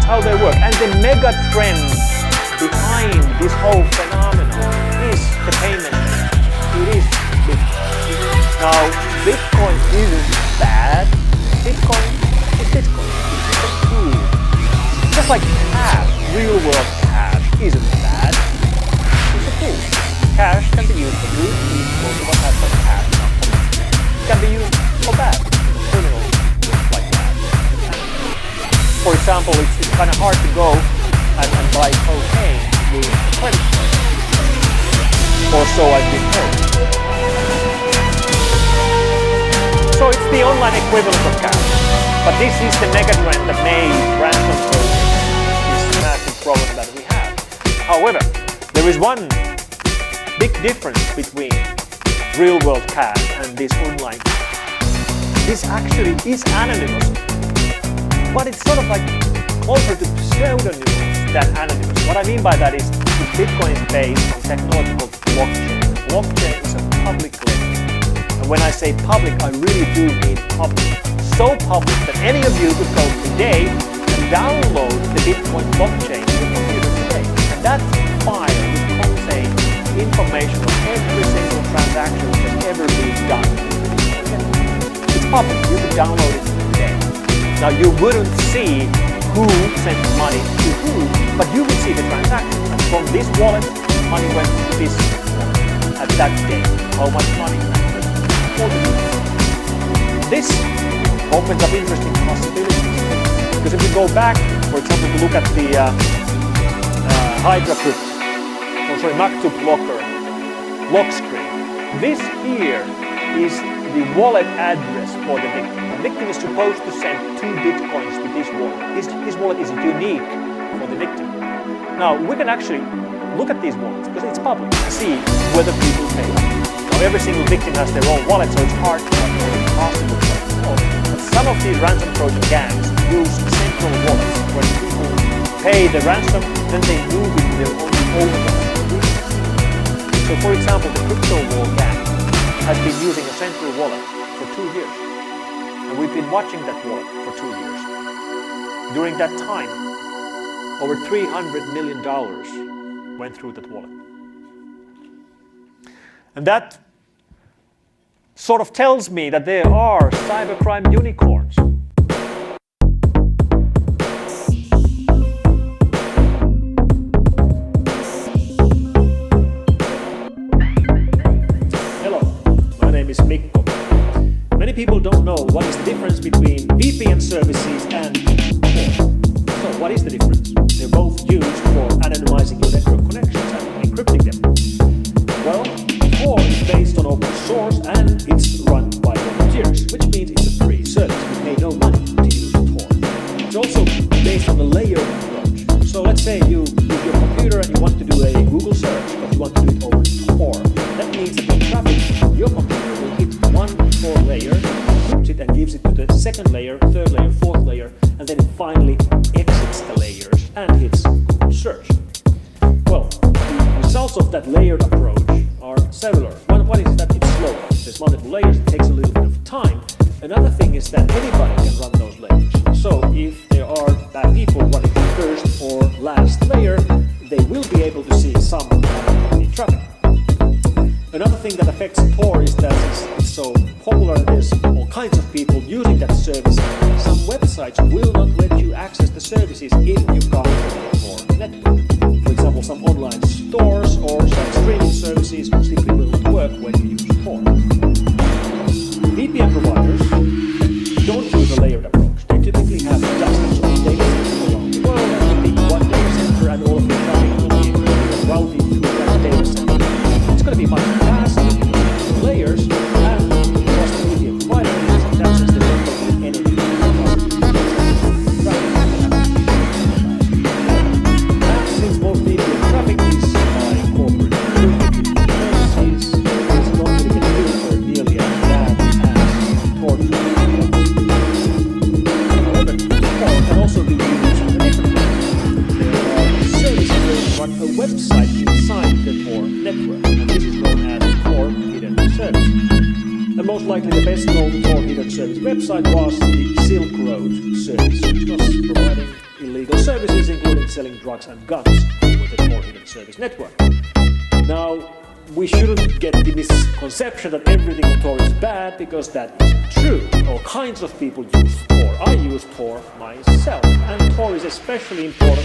how they work. And the mega trend behind this whole phenomenon is the payment. It is Bitcoin. Now, Bitcoin isn't bad. Bitcoin is Bitcoin. It's a tool. Just like cash, real world cash isn't bad. It's a tool. Cash can be used for good. Most of us have some cash. It can be used for bad. Criminal like that. For example, it's kind of hard to go and buy cocaine with a credit card. Or so I've been told. So it's the online equivalent of cash. But this is the megatrend that made ransomware this massive problem that we have. However, there is one big difference between real world cash and this online cash. This actually is anonymous, but it's sort of like closer to pseudonymous than anonymous. What I mean by that is Bitcoin is based on technology called blockchain. Blockchain is a public ledger. And when I say public, I really do mean public. So public that any of you could go today and download the Bitcoin blockchain to your computer today. And that file would contain information of every single transaction that has ever been done. It's public. You could download it today. Now you wouldn't see who sent money to who, but you would see the transaction. And from this wallet, money went to this wallet at that day. How much money? This opens up interesting possibilities. Because if we go back, for example, to look at the Maktub blocker lock screen. This here is the wallet address for the victim. The victim is supposed to send 2 bitcoins to this wallet. This wallet is unique for the victim. Now, we can actually look at these wallets because it's public and see whether people pay. Now, every single victim has their own wallet, so it's hard to know it's possible to know. But some of these ransom Trojan gangs use central wallets where people pay the ransom, then they move it to their own wallet. So, for example, the crypto war gang has been using a central wallet for 2 years. And we've been watching that wallet for 2 years. During that time, over $300 million went through that wallet. And that sort of tells me that there are cybercrime unicorns. Many people don't know what is the difference between VPN services and Tor. So what is the difference? They're both used for anonymizing your network connections and encrypting them. Well, Tor is based on open source and it's run by volunteers, which means it's a free service. You pay no money to use Tor. It's also based on a layered approach. So let's say you use your computer and you want to do a Google search, but you want to do it over Tor. That means that the traffic from your computer will hit one Tor layer, encrypts it and gives it to the second layer, third layer, fourth layer, and then it finally exits the layers and hits Google search. Well, the results of that layered approach are several. One is that it's slow. There's multiple layers, it takes a little bit of time. Another thing is that anybody can run those layers. So if there are bad people running the first or last layer, they will be able to see some traffic. Another thing that affects Tor is that it's so popular, there's all kinds of people using that service. Some websites will not let you access the services if you can't get the Tor network. For example, some online stores or some streaming services simply will not work when you use Tor. VPN providers don't use a layered approach. They typically have dozens of data centers around the world and they pick one data center and all of the traffic will be routed through that data center. It's going to be much faster layers and across the VPN provider means in that sense they don't go to any and since most VPN traffic is by corporate services, it's not going to get filtered nearly as bad as Tor. However, Tor can also be used in a different way. There are services that run a website inside the Tor network, and this is known as Tor Hidden Service. And most likely the best known Tor Hidden Service website was the Silk Road service, which was providing illegal illegal services, including selling drugs and guns with the Tor hidden service network. Now, we shouldn't get the misconception that everything on Tor is bad, because that isn't true. All kinds of people use Tor. I use Tor myself, and Tor is especially important